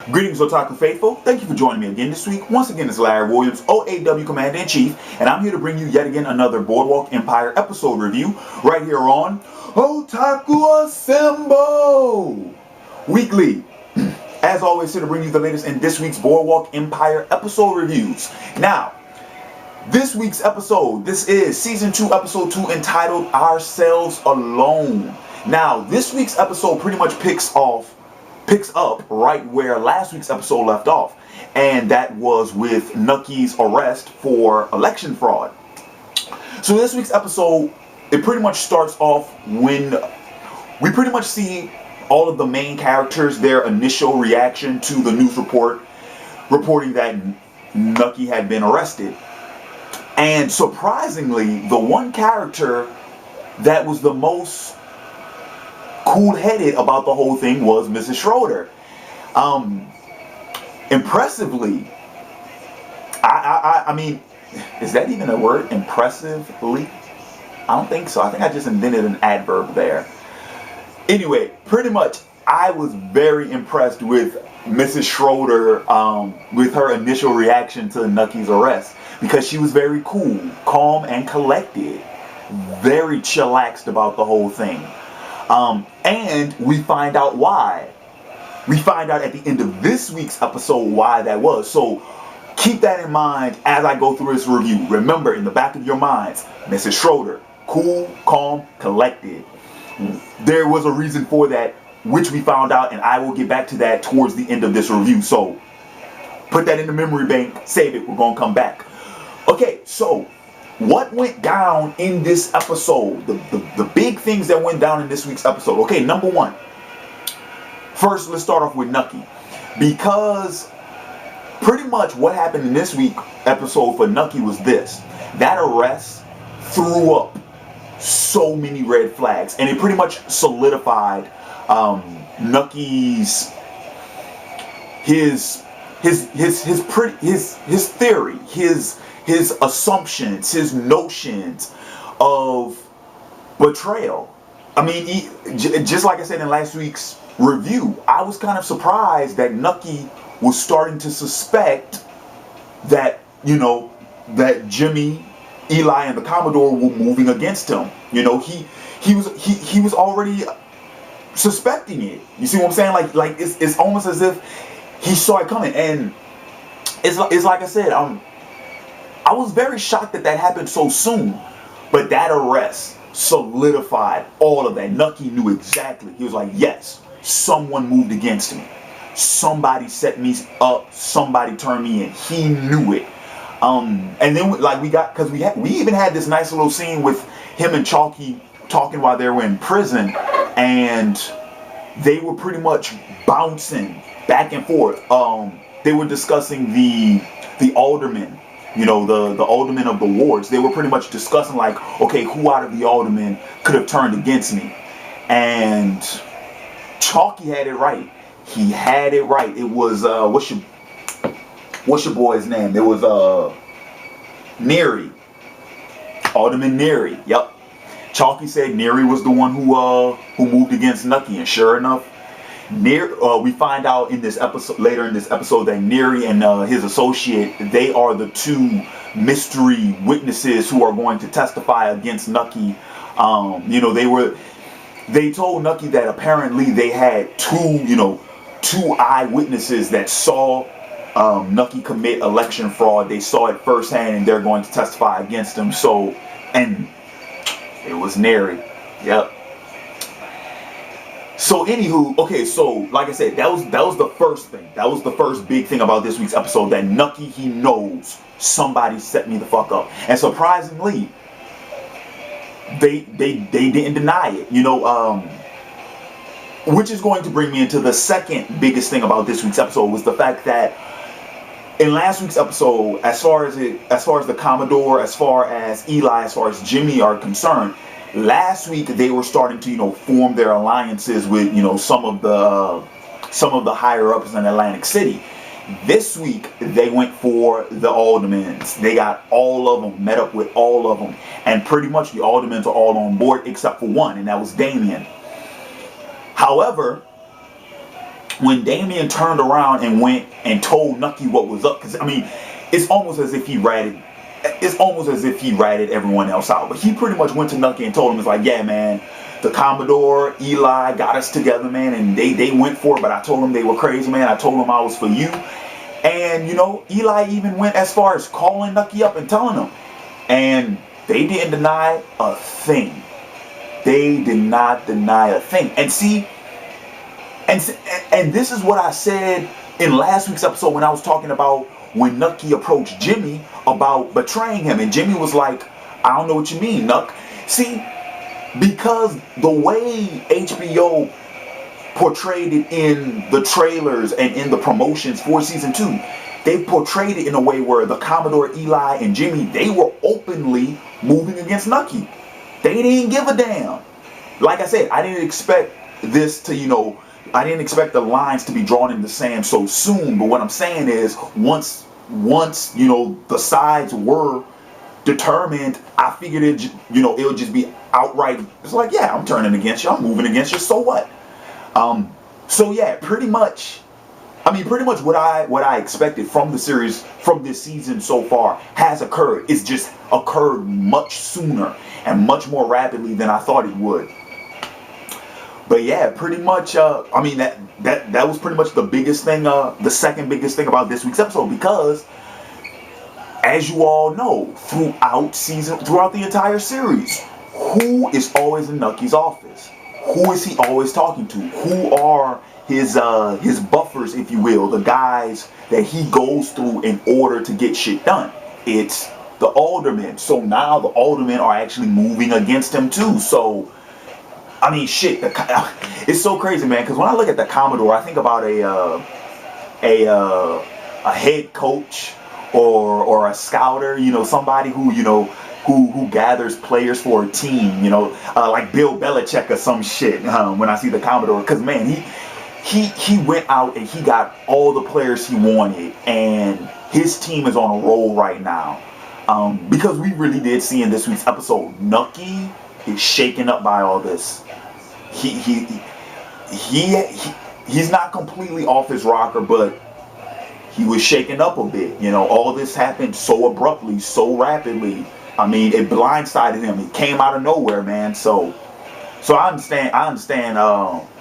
Greetings, Otaku Faithful. Thank you for joining me again this week. Once again, it's Larry Williams, OAW Commander-in-Chief, and I'm here to bring you yet again another Boardwalk Empire episode review right here on Otaku Assemble Weekly. As always, here to bring you the latest in this week's Boardwalk Empire episode reviews. Now, this week's episode, this is Season 2, Episode 2, entitled Ourselves Alone. Now, this week's episode pretty much picks up right where last week's episode left off, and that was with Nucky's arrest for election fraud. So this week's episode, it pretty much starts off when we pretty much see all of the main characters, their initial reaction to the news report reporting that Nucky had been arrested. And surprisingly, the one character that was the most cool-headed about the whole thing was Mrs. Schroeder. Impressively, I mean, is that even a word? Impressively? I don't think so. I think I just invented an adverb there. Anyway, pretty much, I was very impressed with Mrs. Schroeder, with her initial reaction to Nucky's arrest, because she was very cool, calm, and collected, very chillaxed about the whole thing. And we find out why. We find out at the end of this week's episode why that was. So keep that in mind as I go through this review. Remember, in the back of your minds, Mrs. Schroeder, cool, calm, collected. There was a reason for that, which we found out, and I will get back to that towards the end of this review. So put that in the memory bank, save it, we're going to come back. Okay, so what went down in this episode? The big things that went down in this week's episode. Okay, number one. First, let's start off with Nucky. Because pretty much what happened in this week's episode for Nucky was this. That arrest threw up so many red flags. And it pretty much solidified Nucky's his theory, his assumptions, his notions of betrayal. I mean, just like I said in last week's review, I was kind of surprised that Nucky was starting to suspect that, that Jimmy, Eli, and the Commodore were moving against him. He was already suspecting it. You see what I'm saying? Like it's almost as if he saw it coming. And it's like I said, I was very shocked that happened so soon, but that arrest solidified all of that. Nucky knew exactly. He was like, yes, someone moved against me. Somebody set me up. Somebody turned me in. He knew it. And then we even had this nice little scene with him and Chalky talking while they were in prison, and they were pretty much bouncing back and forth. They were discussing the aldermen. The aldermen of the wards. They were pretty much discussing, like, okay, who out of the aldermen could have turned against me? And Chalky had it right. He had it right. It was what's your boy's name? It was Neary. Alderman Neary. Yep. Chalky said Neary was the one who moved against Nucky, and sure enough, we find out in this episode, later in this episode, that Neary and his associate, they are the two mystery witnesses who are going to testify against Nucky. They told Nucky that apparently they had two eyewitnesses that saw Nucky commit election fraud. They saw it firsthand, and they're going to testify against him. So, and it was Neary. Yep. So anywho, okay, so like I said, that was the first thing. That was the first big thing about this week's episode, that Nucky, he knows somebody set me the fuck up. And surprisingly, they didn't deny it, which is going to bring me into the second biggest thing about this week's episode, was the fact that in last week's episode, as far as the Commodore, as far as Eli, as far as Jimmy are concerned, last week they were starting to form their alliances with some of the higher ups in Atlantic City. This week they went for the aldermen. They got all of them, met up with all of them, and pretty much the aldermen are all on board except for one, and that was Damien. However, when Damien turned around and went and told Nucky what was up, because I mean, it's almost as if he ratted. It's almost as if he ratted everyone else out, but he pretty much went to Nucky and told him, it's like, yeah, man, the Commodore, Eli got us together, man, and they went for it, but I told them they were crazy, man. I told them I was for you. And, you know, Eli even went as far as calling Nucky up and telling him. And they didn't deny a thing. They did not deny a thing. And see, and this is what I said in last week's episode when I was talking about when Nucky approached Jimmy about betraying him. And Jimmy was like, I don't know what you mean, Nuck. See, because the way HBO portrayed it in the trailers and in the promotions for season 2, they portrayed it in a way where the Commodore, Eli, and Jimmy, they were openly moving against Nucky. They didn't give a damn. Like I said, I didn't expect this to, you know, I didn't expect the lines to be drawn in the sand so soon. But what I'm saying is, once you know, the sides were determined, I figured it, you know, it would just be outright. It's like, yeah, I'm turning against you. I'm moving against you. So what? So yeah, pretty much what I expected from the series, from this season so far, has occurred. It's just occurred much sooner and much more rapidly than I thought it would. But yeah, pretty much, I mean, that was pretty much the biggest thing, the second biggest thing about this week's episode, because as you all know, throughout the entire series, who is always in Nucky's office? Who is he always talking to? Who are his buffers, if you will, the guys that he goes through in order to get shit done? It's the aldermen. So now the aldermen are actually moving against him too. So I mean, shit, it's so crazy, man. Because when I look at the Commodore, I think about a head coach or a scouter. You know, somebody who, you know, who gathers players for a team. You know, like Bill Belichick or some shit. When I see the Commodore, because man, he went out and he got all the players he wanted, and his team is on a roll right now. Because we really did see in this week's episode, Nucky is shaken up by all this. He's not completely off his rocker, but he was shaken up a bit. You know, all this happened so abruptly, so rapidly. I mean, it blindsided him. It came out of nowhere, man. So I understand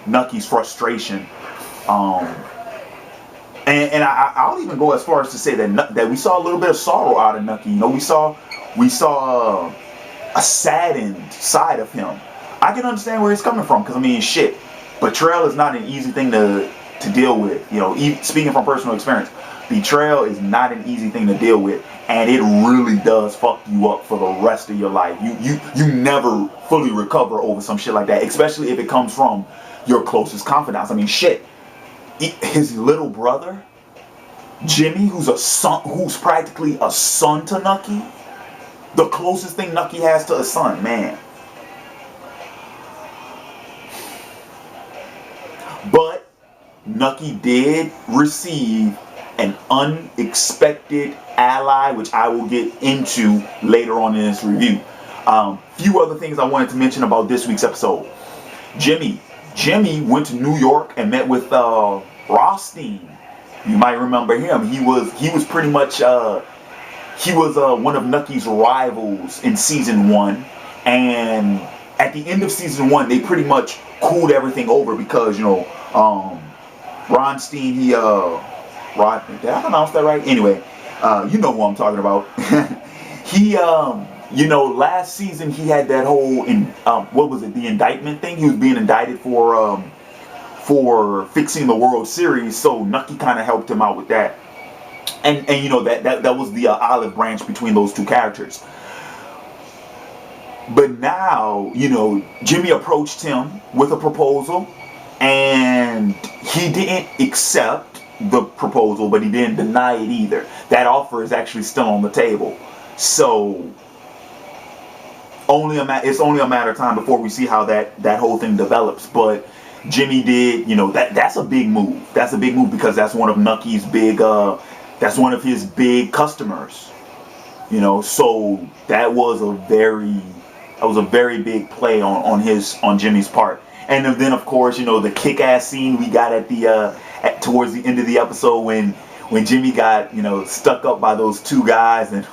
Nucky's frustration. And I'll even go as far as to say that we saw a little bit of sorrow out of Nucky. You know, we saw a saddened side of him. I can understand where he's coming from, because I mean, shit, betrayal is not an easy thing to deal with. You know, speaking from personal experience, betrayal is not an easy thing to deal with, and it really does fuck you up for the rest of your life. You never fully recover over some shit like that, especially if it comes from your closest confidants. I mean, shit, his little brother Jimmy, who's practically a son to Nucky, the closest thing Nucky has to a son, man. But Nucky did receive an unexpected ally, which I will get into later on in this review. Few other things I wanted to mention about this week's episode. Jimmy went to New York and met with Rothstein. You might remember him. He was pretty much one of Nucky's rivals in season 1, and at the end of season 1, they pretty much cooled everything over because, you know, Ronstein, did I pronounce that right? Anyway, you know who I'm talking about. He, you know, last season he had that whole, what was it, the indictment thing? He was being indicted for fixing the World Series, so Nucky kind of helped him out with that. And you know, that was the olive branch between those two characters. But now, you know, Jimmy approached him with a proposal, and he didn't accept the proposal, but he didn't deny it either. That offer is actually still on the table. So it's only a matter of time before we see how that whole thing develops. But Jimmy did, you know, that's a big move. That's a big move because that's one of Nucky's big, that's one of his big customers. You know, so that was a very big play on Jimmy's part. And then of course, you know, the kick-ass scene we got at towards the end of the episode when Jimmy got, you know, stuck up by those two guys, and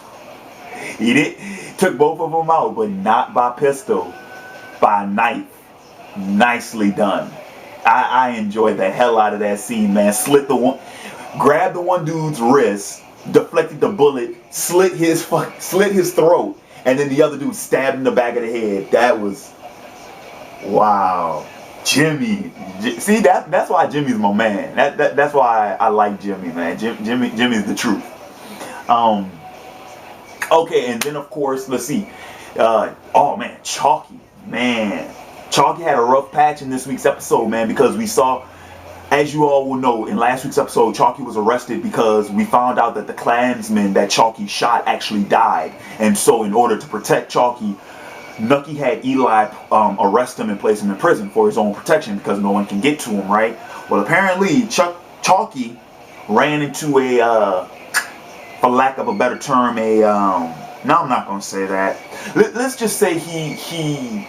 took both of them out, but not by pistol, by knife. Nicely done. I enjoyed the hell out of that scene, man. Grabbed the one dude's wrist, deflected the bullet, slit his throat, and then the other dude stabbed in the back of the head. That was, wow. Jimmy, see, that's why Jimmy's my man. That's why I like Jimmy, man. Jimmy's the truth. Okay, and then of course, let's see. Oh man, Chalky, man. Chalky had a rough patch in this week's episode, man, because we saw, as you all will know, in last week's episode, Chalky was arrested because we found out that the Klansman that Chalky shot actually died. And so in order to protect Chalky, Nucky had Eli arrest him and place him in prison for his own protection because no one can get to him, right? Well, apparently Chalky ran into a, for lack of a better term, no, I'm not going to say that. Let's just say he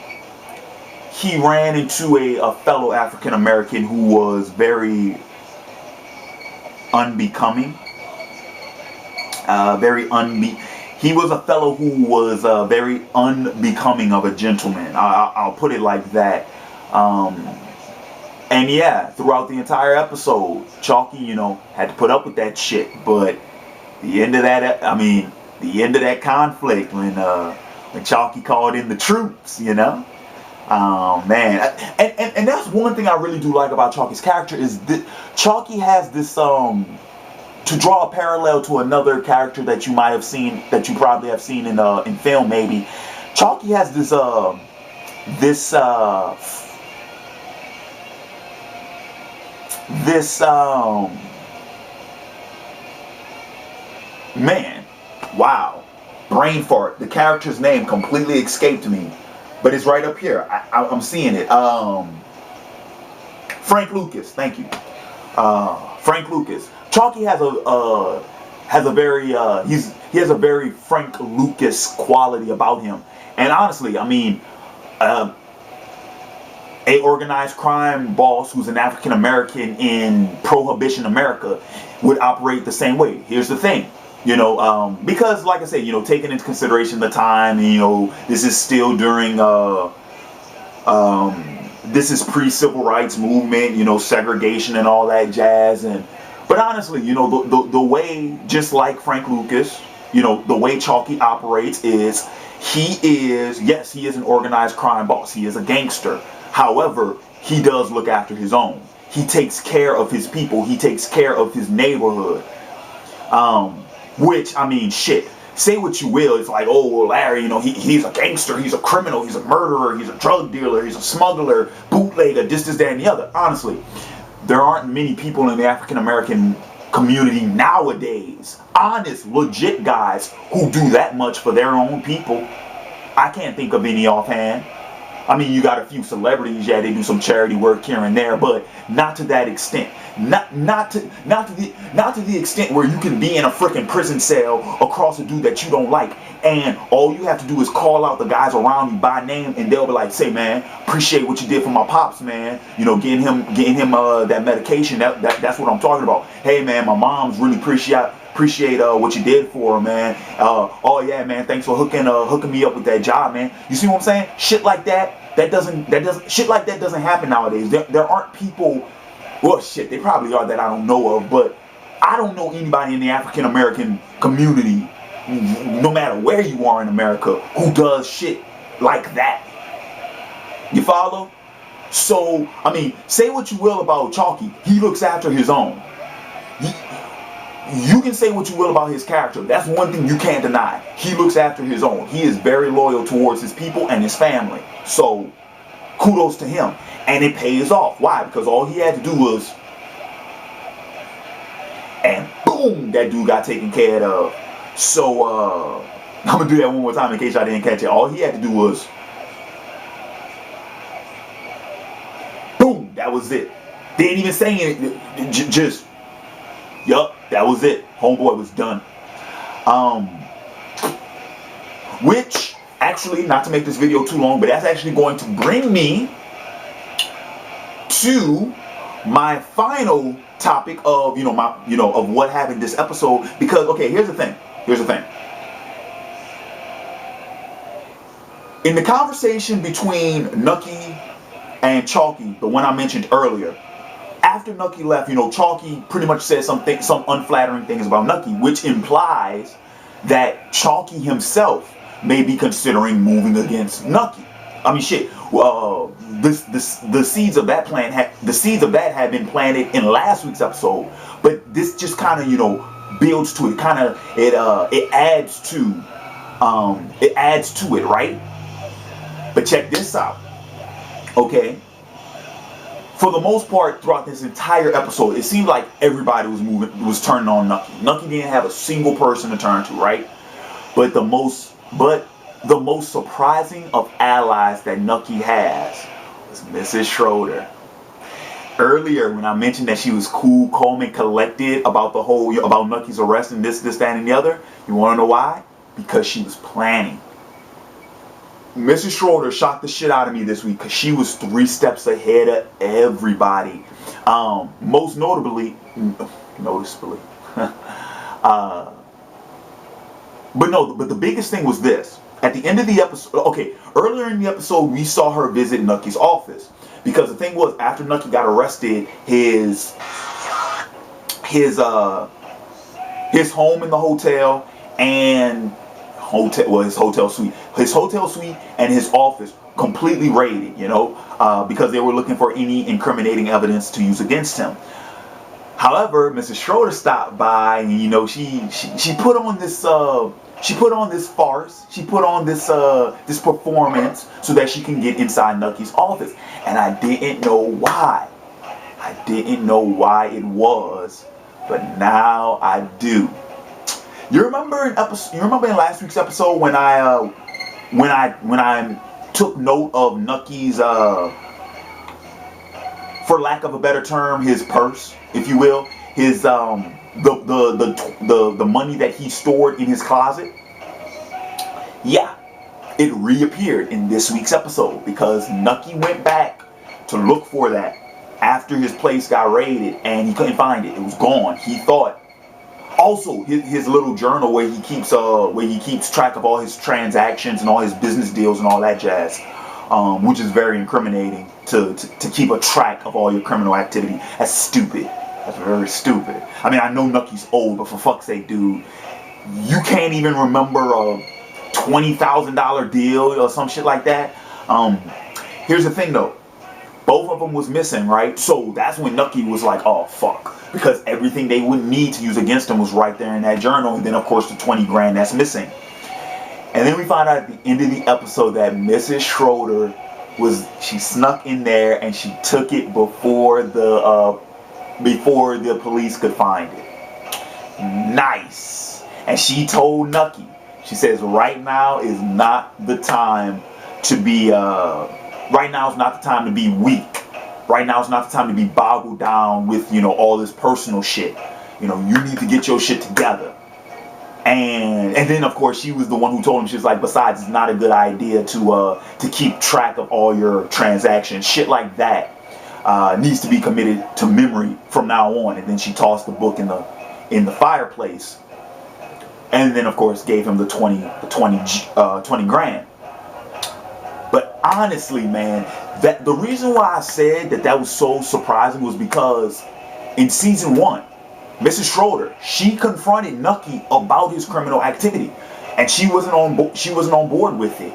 ran into a fellow African American who was very unbecoming. He was a fellow who was very unbecoming of a gentleman. I'll put it like that. And yeah, throughout the entire episode, Chalky, you know, had to put up with that shit. But the end of that conflict when Chalky called in the troops, you know. Man, and that's one thing I really do like about Chalky's character is that Chalky has this to draw a parallel to another character that you might have seen, that you probably have seen in film maybe. Chalky has this man, wow, brain fart. The character's name completely escaped me. But it's right up here. I'm seeing it. Frank Lucas. Thank you. Frank Lucas. Chalky has a very Frank Lucas quality about him. And honestly, I mean, a organized crime boss who's an African American in Prohibition America would operate the same way. Here's the thing. You know, because like I said, you know, taking into consideration the time, you know, this is still during, this is pre-civil rights movement, you know, segregation and all that jazz. But honestly, you know, the way, just like Frank Lucas, you know, the way Chalky operates is, he is an organized crime boss. He is a gangster. However, he does look after his own. He takes care of his people. He takes care of his neighborhood. Which, I mean, shit, say what you will, it's like, oh, well, Larry, you know, he's a gangster, he's a criminal, he's a murderer, he's a drug dealer, he's a smuggler, bootlegger, this, that, and the other. Honestly, there aren't many people in the African American community nowadays, honest, legit guys, who do that much for their own people. I can't think of any offhand. I mean, you got a few celebrities, yeah, they do some charity work here and there, but not to that extent. Not to the extent where you can be in a freaking prison cell across a dude that you don't like, and all you have to do is call out the guys around you by name, and they'll be like, "Say, man, appreciate what you did for my pops, man. You know, getting him that medication. That's what I'm talking about. Hey, man, my mom's really appreciate what you did for her, man. Oh yeah, man, thanks for hooking me up with that job, man. You see what I'm saying? Shit like that doesn't happen nowadays. There aren't people. Well, shit, they probably are that I don't know of, but I don't know anybody in the African American community, no matter where you are in America, who does shit like that. You follow? So, I mean, say what you will about Chalky, he looks after his own. You can say what you will about his character. That's one thing you can't deny. He looks after his own. He is very loyal towards his people and his family. So, kudos to him. And it pays off. Why? Because all he had to do was, and boom, that dude got taken care of. So, I'm going to do that one more time in case I didn't catch it. All he had to do was, boom, that was it. They ain't even saying it. Just, yup, that was it. Homeboy was done. Which, actually, not to make this video too long, but that's actually going to bring me to my final topic of of what happened this episode, because okay, here's the thing. In the conversation between Nucky and Chalky, the one I mentioned earlier, after Nucky left, Chalky pretty much said some unflattering things about Nucky, which implies that Chalky himself may be considering moving against Nucky. I mean, shit. The seeds of that had been planted in last week's episode, but this just kind of builds to it. It adds to it, right? But check this out, okay? For the most part, throughout this entire episode, it seemed like everybody was turning on Nucky. Nucky didn't have a single person to turn to, right? But the most surprising of allies that Nucky has was Mrs. Schroeder. Earlier, when I mentioned that she was cool, calm, and collected about about Nucky's arrest and this, that, and the other, you want to know why? Because she was planning. Mrs. Schroeder shocked the shit out of me this week because she was 3 steps ahead of everybody. Most noticeably. But the biggest thing was this. At the end of the episode, earlier in the episode, we saw her visit Nucky's office. Because the thing was, after Nucky got arrested, his home in the hotel and his hotel suite and his office completely raided, because they were looking for any incriminating evidence to use against him. However, Mrs. Schroeder stopped by, and she put on this farce, she put on this performance so that she can get inside Nucky's office, and I didn't know why. It was, but now I do. You remember in last week's episode when I took note of Nucky's for lack of a better term, his purse, if you will, his the money that he stored in his closet? Yeah, it reappeared in this week's episode because Nucky went back to look for that after his place got raided and he couldn't find it. It was gone. He thought. Also, his little journal where he keeps track of all his transactions and all his business deals and all that jazz, which is very incriminating to keep a track of all your criminal activity. That's stupid. That's very stupid. I mean, I know Nucky's old, but for fuck's sake, dude, you can't even remember a $20,000 deal or some shit like that. Here's the thing, though. Both of them was missing, right? So that's when Nucky was like, oh, fuck. Because everything they would need to use against him was right there in that journal. And then, of course, the 20 grand that's missing. And then we find out at the end of the episode that Mrs. Schroeder she snuck in there and she took it before the police could find it. Nice. And she told Nucky, she says, right now is not the time to be, right now is not the time to be weak. Right now is not the time to be boggled down with, all this personal shit. You need to get your shit together. And then, of course, she was the one who told him, she's like, besides, it's not a good idea to keep track of all your transactions. Shit like that needs to be committed to memory from now on. And then she tossed the book in the fireplace. And then, of course, gave him the 20 grand. But honestly, man, that the reason why I said that was so surprising was because in season 1, Mrs. Schroeder, she confronted Nucky about his criminal activity, and she wasn't on board with it.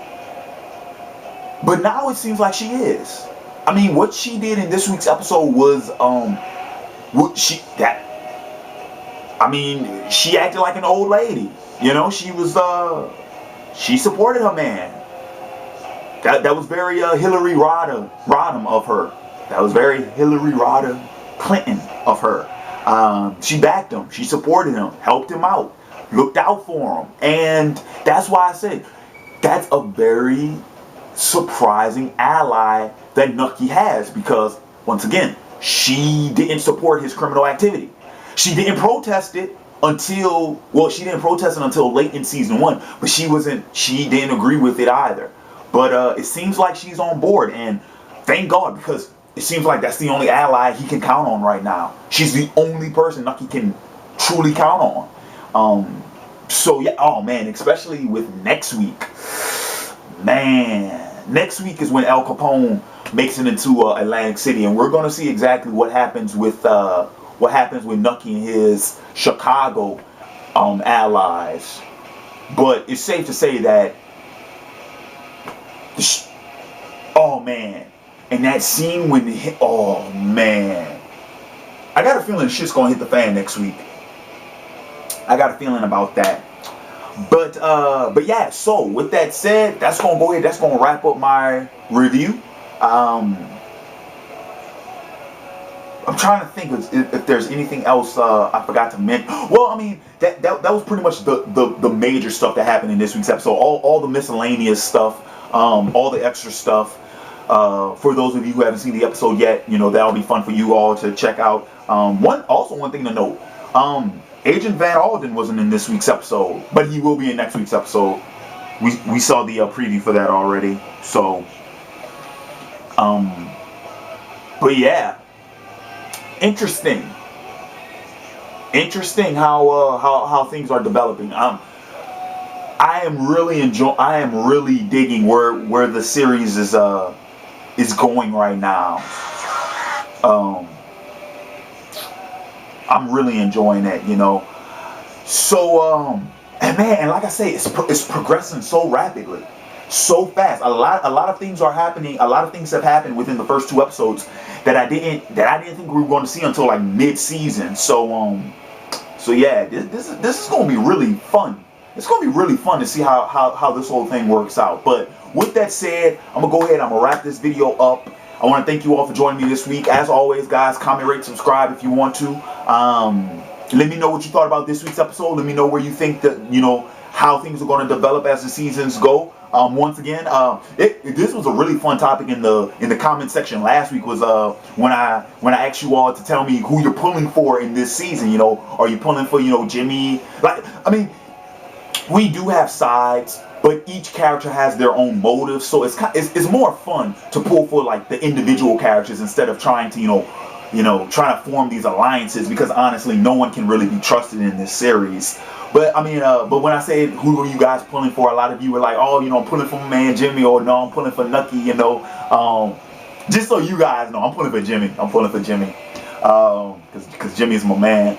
But now it seems like she is. I mean, what she did in this week's episode was she acted like an old lady. She supported her man. That was very Hillary Rodham of her. That was very Hillary Rodham Clinton of her. She backed him. She supported him. Helped him out. Looked out for him. And that's why I said that's a very surprising ally that Nucky has. Because, once again, she didn't support his criminal activity. She didn't protest it until late in season 1. But she didn't agree with it either. But it seems like she's on board, and thank God, because it seems like that's the only ally he can count on right now. She's the only person Nucky can truly count on. So yeah, oh man, especially with next week. Man, next week is when Al Capone makes it into Atlantic City, and we're gonna see exactly what happens with Nucky and his Chicago allies. But it's safe to say that, oh man, and that scene when oh man, I got a feeling shit's gonna hit the fan next week. I got a feeling about that. But yeah, so with that said, that's gonna go ahead, that's gonna wrap up my review. I'm trying to think if there's anything else I forgot to mention. Well, I mean, that was pretty much the major stuff that happened in this week's episode. All the miscellaneous stuff, all the extra stuff. For those of you who haven't seen the episode yet, you know, that'll be fun for you all to check out. One thing to note, Agent Van Alden wasn't in this week's episode, but he will be in next week's episode. We saw the preview for that already. So, but yeah, interesting how things are developing. I am really digging where the series is going right now. I'm really enjoying it, you know. So and man, and like I say, it's progressing so rapidly, so fast. A lot of things are happening. A lot of things have happened within the first 2 episodes that I didn't think we were going to see until like mid-season. So yeah, this is going to be really fun. It's going to be really fun to see how this whole thing works out. But with that said, I'm going to go ahead. I'm going to wrap this video up. I want to thank you all for joining me this week. As always, guys, comment, rate, subscribe if you want to. Let me know what you thought about this week's episode. Let me know where you think that, you know, how things are going to develop as the seasons go. Once again, this was a really fun topic in the comment section last week. Was when I asked you all to tell me who you're pulling for in this season. You know, are you pulling for, you know, Jimmy? Like, I mean, we do have sides, but each character has their own motives, so it's more fun to pull for like the individual characters instead of trying to trying to form these alliances, because honestly no one can really be trusted in this series. But I mean, but when I say who are you guys pulling for, a lot of you were like, oh, you know, I'm pulling for my man Jimmy, or no, I'm pulling for Nucky, you know. Just so you guys know, I'm pulling for Jimmy. Because Jimmy's my man.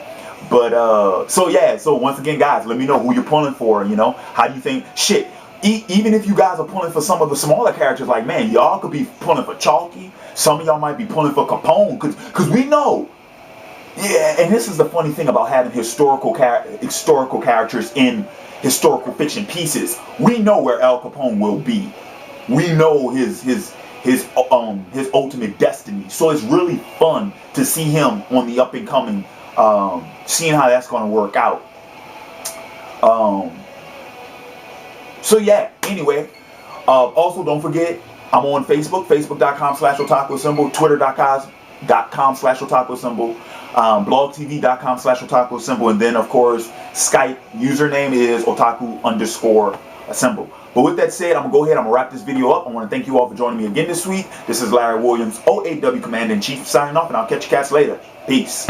But so yeah, so once again, guys, let me know who you're pulling for. You know, how do you think? Shit, even if you guys are pulling for some of the smaller characters, like, man, y'all could be pulling for Chalky. Some of y'all might be pulling for Capone, because we know. Yeah, and this is the funny thing about having historical characters in historical fiction pieces. We know where Al Capone will be. We know his ultimate destiny. So it's really fun to see him on the up and coming. Seeing how that's going to work out. So yeah, anyway, also don't forget, I'm on Facebook, facebook.com/otaku, twitter.com/otaku, blogtv.com/otaku, and then of course Skype username is otaku_assemble. But with that said, I'm gonna go ahead, I'm gonna wrap this video up. I want to thank you all for joining me again this week. This is Larry Williams, OAW Commander in Chief, signing off, and I'll catch you cats later. Peace.